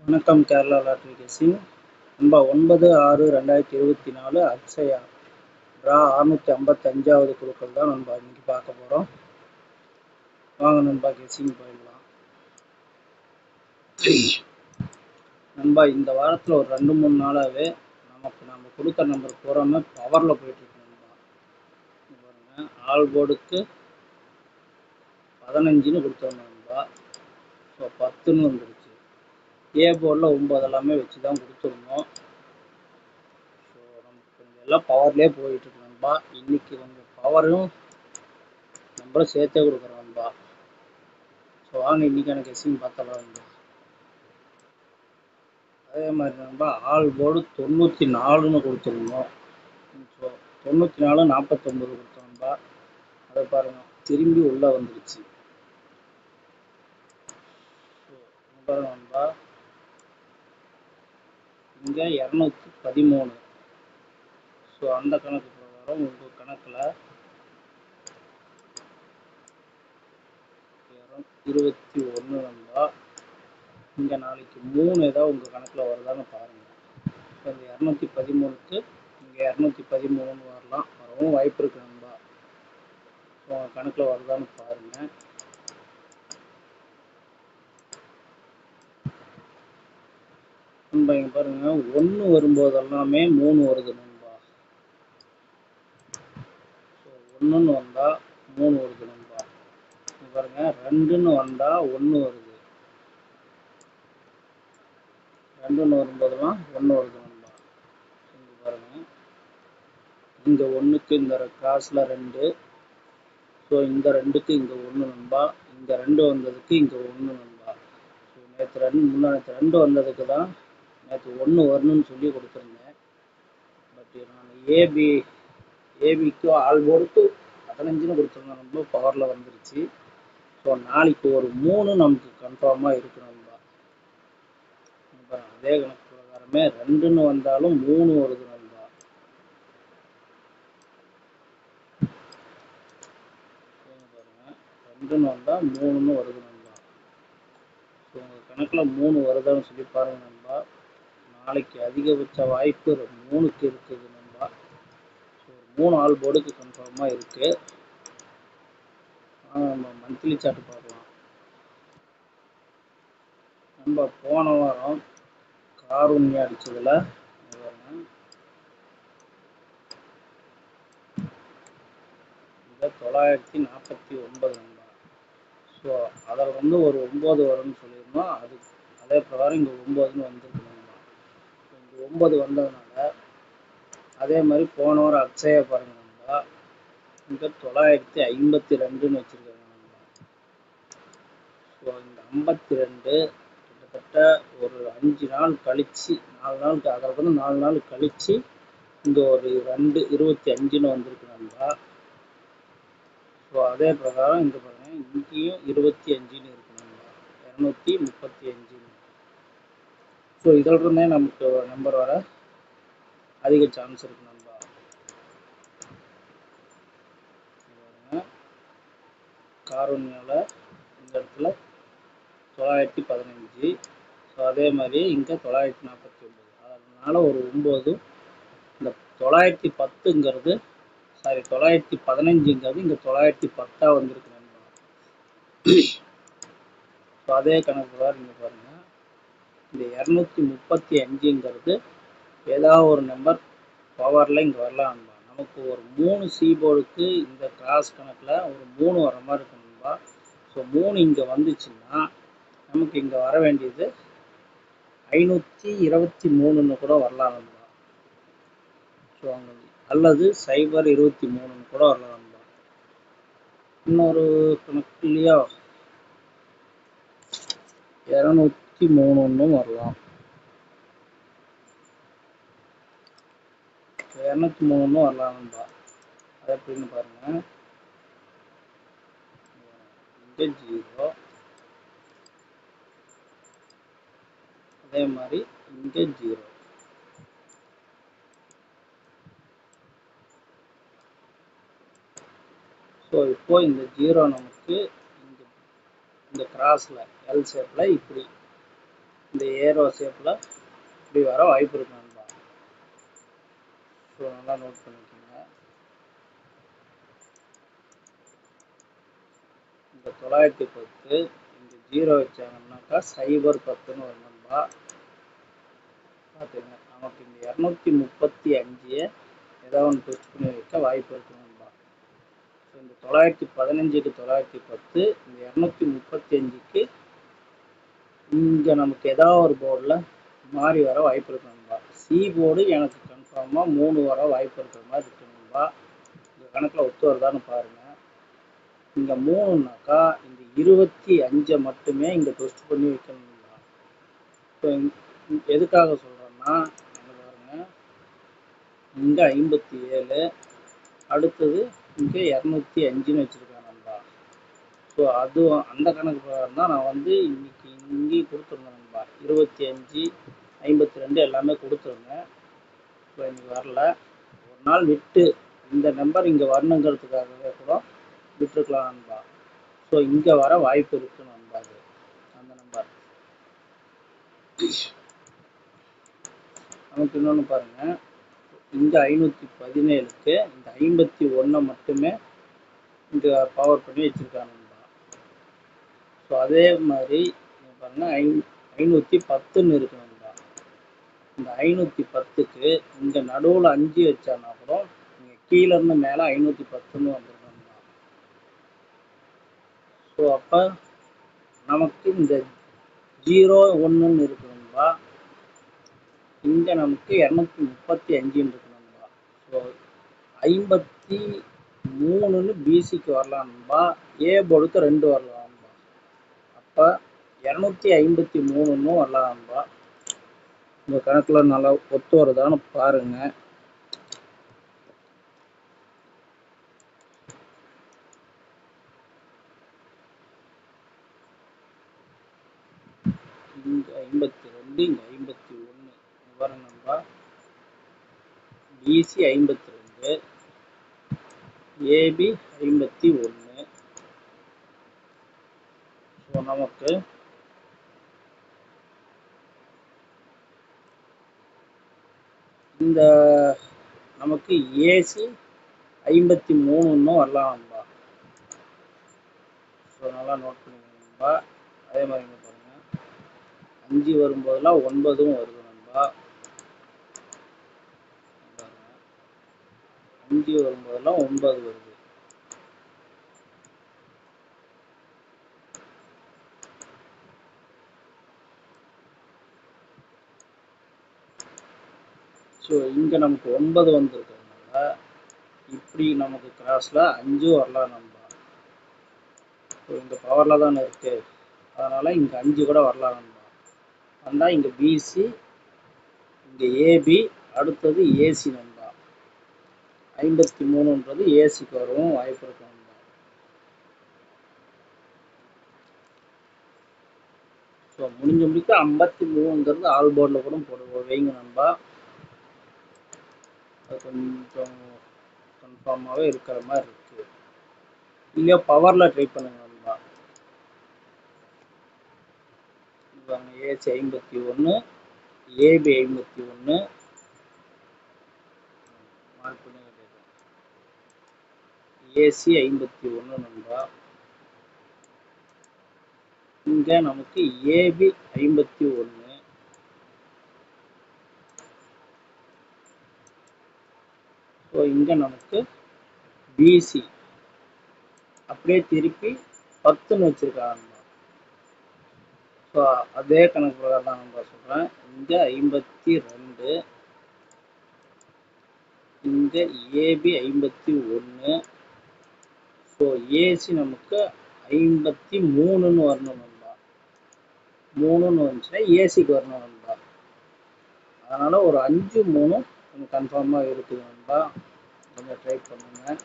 வணக்கம் கேரளா லாட்ரி கேசிங் நண்பா 9/6/2024 அக்ஷயா ரா 655வது குழுக்கள் தான் நண்பா இன்னைக்கு பார்க்க போகிறோம். வாங்க நண்பா கேசிங் போயிடலாம். நண்பா இந்த வாரத்தில் ஒரு 2-3 நாளாகவே நம்ம கொடுத்த நம்பர் பூராமே பவரில் போயிட்டுருக்கு நண்பா. பாருங்க, ஆல் போர்டுக்கு 15ன்னு கொடுத்தோம் நண்பா. ஸோ 10ன்னு வந்துருச்சு. ஏ போர்டில் 9 எல்லாமே வச்சு தான் கொடுத்துருந்தோம். ஸோ நமக்கு கொஞ்சம் எல்லாம் பவர்லேயே போயிட்டு இருக்கு நண்பா. இன்னைக்கு கொஞ்சம் பவரும் நம்பரும் சேர்த்தே கொடுக்குறோம் நண்பா. ஸோ வாங்க இன்னைக்கான கெஸ்ஸிங் பார்த்தலாம் நண்பா. அதே மாதிரி நண்பா ஆல் போர்டு 94ன்னு கொடுத்துருந்தோம். ஸோ 94 49 கொடுத்தோம் நண்பா. அதை பாருங்க திரும்பி உள்ளே வந்துருச்சு. ஸோ பாருங்க நண்பா, இங்கே 213. ஸோ அந்த கணக்கு பிரகாரம் உங்கள் கணக்கில் 21 நண்பா. இங்கே நாளைக்கு 3 ஏதாவது உங்கள் கணக்கில் வருதான்னு பாருங்கள். ஸோ இந்த 213க்கு இங்கே 213ன்னு வரவும் வாய்ப்பு இருக்கு நண்பா. ஸோ உங்கள் கணக்கில் வருதான்னு பாருங்கள். நண்பா இங்கே பாருங்க, 1 வரும்போது எல்லாமே 3 வருது நண்பா. ஸோ 1ன்னு வந்தால் 3 வருது நண்பா. இங்கே பாருங்க, 2ன்னு வந்தால் 1 வருது. 2ன்னு வரும்போதெல்லாம் 1 வருது நண்பா. இங்கே பாருங்க, இங்கே 1க்கு இந்த கிராஸில் 2. ஸோ இந்த 2க்கு இங்கே 1 நண்பா. இங்கே 2 வந்ததுக்கு இங்கே 1 நண்பா. ஸோ முன்னாடி 2 வந்ததுக்கு தான் நேற்று 1 வரணும்னு சொல்லி கொடுத்துருந்தேன். பட் நான் ஏபிக்கு ஆல் போர்டுக்கு 15ன்னு கொடுத்துருந்தேன் நண்பா. பவரில் வந்துருச்சு. ஸோ நாளைக்கு ஒரு 3 நமக்கு கன்ஃபார்மாக இருக்கு நண்பா. அதே கணக்கு பிரகாரமே 2ன்னு வந்தாலும் 3 வருது நண்பா. பாருங்க, 2ன்னு வந்தால் 3ன்னு வருது நண்பா. ஸோ உங்கள் கணக்கில் 3 வருதான்னு சொல்லி பாருங்க நண்பா. நாளைக்கு அதிகபட்ச வாய்ப்பு 3க்கு இருக்குது நண்பா. ஸோ 3 ஆல் போர்டுக்கு கன்ஃபார்மாக இருக்குது. நம்ம மந்த்லி சார்ட் பார்க்கலாம் நண்பா. போன வாரம் காரூன்யா அடிச்சதுல 949 நண்பா. ஸோ அதில் ஒரு 9 வரும்னு சொல்லியிருந்தோம். அதே பிரகாரம் இங்கே 9ன்னு வந்துருக்கு நண்பா. இங்கே 9 வந்ததுனால அதே மாதிரி போன வாரம் அக்ஷயா பாருங்க நண்பா. இங்கே 952ன்னு வச்சுருக்காங்க நண்பா. ஸோ இந்த 52 கிட்டத்தட்ட ஒரு 5 நாள் கழிச்சு 4 நாளுக்கு அதில் 4 நாள் கழிச்சு இங்கே ஒரு 25ன்னு வந்திருக்கு நண்பா. ஸோ அதே பிரகாரம் இங்கே பாருங்க, இங்கேயும் 25ன்னு இருக்கு நண்பா. 235. ஸோ இதில் இருந்தே நமக்கு நம்பர் வர அதிக சான்ஸ் இருக்கு நண்பா. காரூன்யாவில் இந்த இடத்துல 915. ஸோ அதே மாதிரி இங்கே 949. அதனால ஒரு 9. இந்த 910ங்கிறது 915ங்கிறது இங்கே 910 வந்திருக்கு நண்பா. ஸோ அதே கணக்கு தான் இங்கே பாருங்க, இந்த 235ங்கிறது ஏதாவது ஒரு நம்பர் பவரில் இங்கே வரலாம் நண்பா. நமக்கு ஒரு 3 சி போர்டுக்கு இந்த கிராஸ் கணக்கில் ஒரு 3 வர மாதிரி இருக்கு நண்பா. ஸோ 3 இங்கே வந்துச்சுன்னா நமக்கு இங்கே வர வேண்டியது 523ன்னு கூட வரலாம் நண்பா. ஸோ அல்லது 023ன்னு கூட வரலாம் நண்பா. இன்னொரு கணக்கு இல்லையா, 203ன்னு வரலாம். 203ன்னு வரலாம் நண்பா. அது எப்படின்னு பாருங்க, இங்கே 0, அதே மாதிரி இங்கே 0. ஸோ இப்போ இந்த 0 நமக்கு இந்த கிராஸில் எல் ஷேப்பில் இப்படி இந்த ஏரோ ஷேப்ல இப்படி வர வாய்ப்பு இருக்கு நண்பா. ஸோ நல்லா நோட் பண்ணிக்கோங்க. இந்த 910 இங்கே 0 வச்சாங்கன்னாக்கா 010ன்னு வரும் நண்பா. பார்த்துங்க, நமக்கு இந்த 235 ஏதாவது ஒன்று டெஸ்ட் பண்ணி வைக்க வாய்ப்பு இருக்கு நண்பா. ஸோ இந்த 915க்கு 910, இந்த 235க்கு இங்கே நமக்கு ஏதாவது ஒரு போர்டில் மாறி வர வாய்ப்பு இருக்கு நண்பா. சி போர்டு எனக்கு கன்ஃபார்மாக 3 வர வாய்ப்பு இருக்கிற மாதிரி இருக்கு நண்பா. இந்த கணக்கில் ஒத்து வருதான்னு பாருங்க. இங்கே 3னாக்கா இந்த 25 மட்டுமே இங்கே டெஸ்ட் பண்ணி வைக்கணும் நண்பா. இப்போ எதுக்காக சொல்கிறேன்னா, பாருங்க, இங்கே 57, அடுத்தது இங்கே 205ன்னு வச்சுருக்கேன் நண்பா. ஸோ அதுவும் அந்த கணக்கு பிரகாரம் தான் நான் வந்து இன்னைக்கு இங்கேயும் கொடுத்துருந்தேன் நண்பா. 25, 52 எல்லாமே கொடுத்துருந்தேன். இப்போ இன்னைக்கு வரல. ஒரு நாள் விட்டு இந்த நம்பர் இங்கே வரணுங்கிறதுக்காகவே கூட விட்டுருக்கலாம் நண்பா. ஸோ இங்கே வர வாய்ப்பு இருக்கு நண்பா. அது அந்த நம்பர் நமக்கு இன்னொன்று பாருங்க, இங்கே 517க்கு இந்த 51 மட்டுமே இங்கே பவர் பண்ணி வச்சுருக்காங்க நண்பா. ஸோ அதே மாதிரி பாருங்க, 510ன்னு இருக்கு நண்பா. இந்த 510க்கு இங்கே நடுவில் 5 வச்சானா கூட இங்கே கீழே இருந்து மேலே 510ன்னு வந்துருக்கும் நண்பா. ஸோ அப்போ நமக்கு இந்த 01ன்னு இருக்கு நண்பா. இங்கே நமக்கு 235ன்னு இருக்கு நண்பா. ஸோ 53ன்னு பிசிக்கு வரலாம் நண்பா. ஏ போர்டுக்கு 2 வரலாம் நண்பா. அப்போ 253ன்னு வரலாம் நண்பா. இந்த கணக்கில் நல்லா ஒத்து வருதான்னு பாருங்க. இங்கே 52, இங்கே 51 பாருங்க நண்பா. PC 52, AB 51. ஸோ நமக்கு இந்த நமக்கு ஏசி 53ன்னு வரலாம் நண்பா. ஸோ நல்லா நோட் பண்ணிக்கோங்க நண்பா. அதே மாதிரி இங்கே பாருங்க, 5 வரும்போதெல்லாம் 9ம் வருது நண்பா. 5 வரும்போதெல்லாம் 9 வருது. ஸோ இங்கே நமக்கு 9 வந்துருக்கிறதுனால இப்படி நமக்கு கிராஸில் 5 வரலாம் நண்பா. ஸோ இந்த பவரில் தானே இருக்குது, அதனால் இங்கே 5 கூட வரலாம் நண்பா. வந்தால் இங்கே பிசி, இங்கே ஏபி, அடுத்தது ஏசி நண்பா. 53ன்றது ஏசிக்கு வரவும் வாய்ப்பு இருக்கு நண்பா. ஸோ முடிஞ்ச முடிக்க 53ங்கிறது ஆல் போர்டில் கூட போட்டு வைங்க நண்பா. அது கொஞ்சம் கன்ஃபார்மாகவே இருக்கிற மாதிரி இருக்குது. இல்லையா பவரில் ட்ரை பண்ணுங்க நண்பா. ஏசி 51, ஏபி 51, ஏசி 51 நண்பா. இங்கே நமக்கு ஏபி 51. ஸோ இங்கே நமக்கு பிசி அப்படியே திருப்பி 10ன்னு வச்சுருக்காங்க. ஸோ அதே கணக்கு பிரகாரம் தான் நண்பா சொல்கிறேன். இங்கே 52, இங்கே ஏபி 51. ஸோ ஏசி நமக்கு 53ன்னு வரணும் நண்பா. 3ன்னு வந்துச்சுன்னா ஏசிக்கு வரணும் நண்பா. அதனால் ஒரு 5, 3 கொஞ்சம் கன்ஃபார்மாக இருக்குது நண்பா. கொஞ்சம் ட்ரை பண்ணுங்க.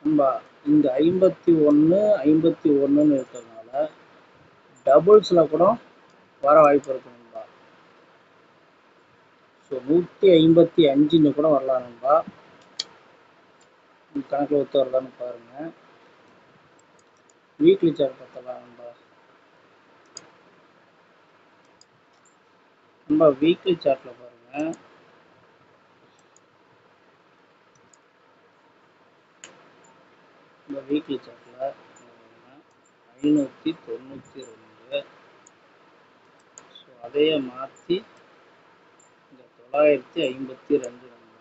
நண்பா இந்த 51, 51ன்னு இருக்கிறதுனால டபுள்ஸில் கூட வர வாய்ப்பு இருக்கு நண்பா. ஸோ 155ன்னு கூட வரலாம் நண்பா. கணக்கில் ஒத்து வருதான்னு பாருங்க. வீக்லி சார்ட் பார்த்தலாம் நண்பா. நண்பா வீக்லி சார்ட்ல பாருங்க, இந்த வீக்லி சார்ட்ல 592. ஸோ அதையே மாற்றி இந்த 952 நண்பா.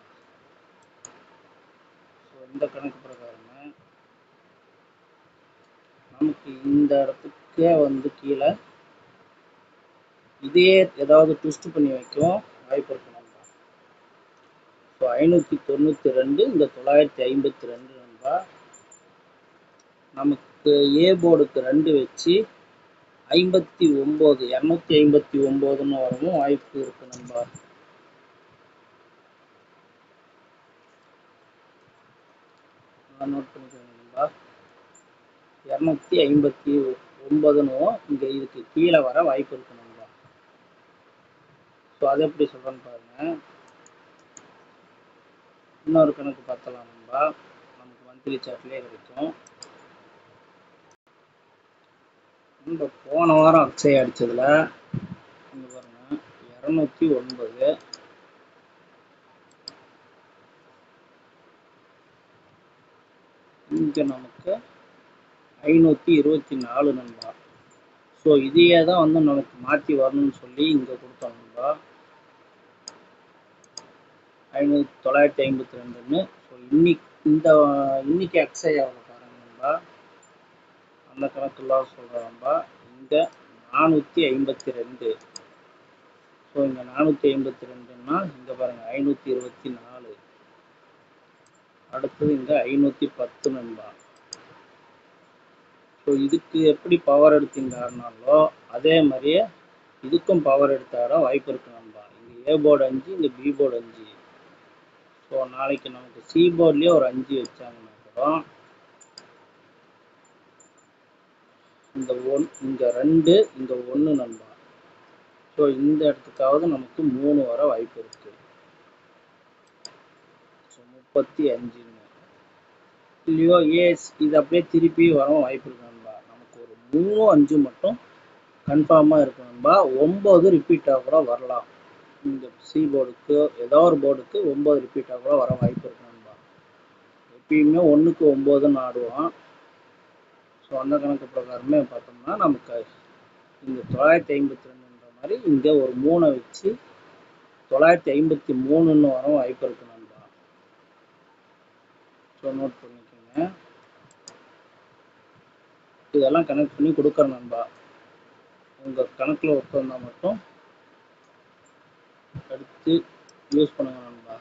ஸோ இந்த கணக்கு பிரகாரமே நமக்கு இந்த இடத்துக்கே வந்து கீழே இதே ஏதாவது ட்விஸ்ட் பண்ணி வைக்கும் வாய்ப்பு இருக்கு நண்பா. ஸோ 592 இந்த 952 நண்பா. நமக்கு ஏ போர்டுக்கு 2 வச்சு 59 259ன்னு வரவும் வாய்ப்பு இருக்கு நண்பா. நோட் பண்ணிக்கோங்க நண்பா. 259ன்னு இங்க இதுக்கு கீழே வர வாய்ப்பு இருக்கு நண்பா. ஸோ அதை எப்படி சொல்றேன்னு பாருங்க. இன்னொரு கணக்கு பார்த்தலாம் நண்பா. நமக்கு மந்த்லி சார்ட்லேயே கிடைக்கும். இந்த போன வாரம் அக்ஷய அடிச்சதுல இங்க பாருங்க 209, இங்க நமக்கு 524 நண்பா. ஸோ இதையே தான் வந்து நமக்கு மாற்றி வரணும்னு சொல்லி இங்கே கொடுத்தோம் நண்பா. 952ன்னு. ஸோ இன்னைக்கு அக்ஷயாவில் பாருங்க நண்பா, அந்த கணக்கெல்லாம் சொல்கிறேன் நண்பா. இங்கே 452. ஸோ இங்கே 452ன்னா இங்கே பாருங்க 524. அடுத்தது இங்கே 510 நண்பா. ஸோ இதுக்கு எப்படி பவர் எடுத்தீங்கன்னாலோ அதே மாதிரியே இதுக்கும் பவர் எடுத்தார வாய்ப்பு இருக்கு நண்பா. இங்கே ஏ போர்டு 5, இங்கே பி போர்டு 5. ஸோ நாளைக்கு நமக்கு சி போர்ட்லேயே ஒரு 5 வச்சாங்கன்னா கூட இந்த இங்கே 2, இங்கே 1 நண்பா. ஸோ இந்த இடத்துக்காவது நமக்கு 3 வர வாய்ப்பு இருக்கு. ஸோ 35 இல்லையோ ஏஸ் இது அப்படியே திருப்பி வரவும் வாய்ப்பு இருக்கு நண்பா. நமக்கு ஒரு 3, 5 மட்டும் கன்ஃபார்மாக இருக்கு நண்பா. 9 ரிப்பீட்டாக கூட வரலாம். இந்த சி போர்டுக்கு ஏதோ ஒரு போர்டுக்கு 9 ரிப்பீட்டாக கூட வர வாய்ப்பு இருக்கு நண்பா. எப்பயுமே 1க்கு 9ன்னு ஆடுவோம். ஸோ அந்த கணக்கு பிரகாரமே பார்த்தோம்னா நமக்கு இந்த 952ன்ற மாதிரி இங்கே ஒரு 3 வச்சு 953ன்னு வரும் வாய்ப்பு இருக்கு நண்பா. ஸோ நோட் பண்ணிக்கோங்க. இதெல்லாம் கனெக்ட் பண்ணி கொடுக்குறேன் நண்பா. உங்கள் கணக்கில் ஒத்து வந்தால் மட்டும் எடுத்து யூஸ் பண்ணுங்க நண்பா.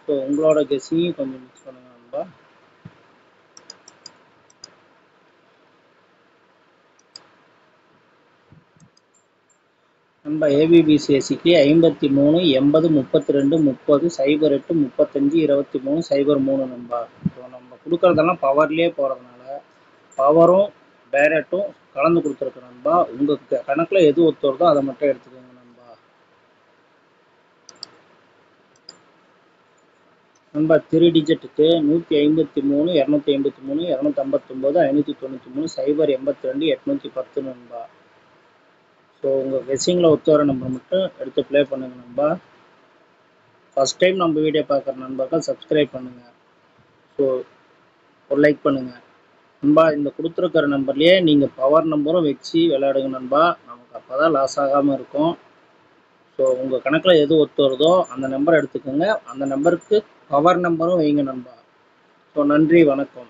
ஸோ உங்களோட கெஸ்ஸையும் கொஞ்சம் மிக்ஸ் பண்ணுங்க நண்பா. நண்பா ஏபிபிசிஎஸ்சிக்கு 53 80 32 30 08 35 23 03 நண்பா. ஸோ நம்ம கொடுக்குறதெல்லாம் பவர்லேயே போகிறதுனால பவரும் டைரக்டும் கலந்து கொடுத்துருக்கு நண்பா. உங்கள் கணக்கில் எது ஒத்து வருதோ அதை மட்டும் எடுத்துக்கோங்க நண்பா. நண்பா 3 டிஜிட்டுக்கு 153 253 259 593 082 810 நண்பா. ஸோ உங்கள் கெஸ்ஸிங்கில் ஒத்து வர நம்பர் மட்டும் எடுத்து ப்ளே பண்ணுங்க நண்பா. ஃபஸ்ட் டைம் நம்ம வீடியோ பார்க்குற நண்பர்கள் சப்ஸ்கிரைப் பண்ணுங்கள். ஸோ ஒரு லைக் பண்ணுங்கள் நண்பா. இந்த கொடுத்துருக்கிற நம்பர்லேயே நீங்கள் பவர் நம்பரும் வச்சு விளையாடுங்க நண்பா. நமக்கு அப்போ தான் லாஸ் ஆகாமல் இருக்கும். ஸோ உங்கள் கணக்கில் எது ஒத்து வருதோ அந்த நம்பரை எடுத்துக்கோங்க. அந்த நம்பருக்கு பவர் நம்பரும் வைங்க நண்பா. ஸோ நன்றி, வணக்கம்.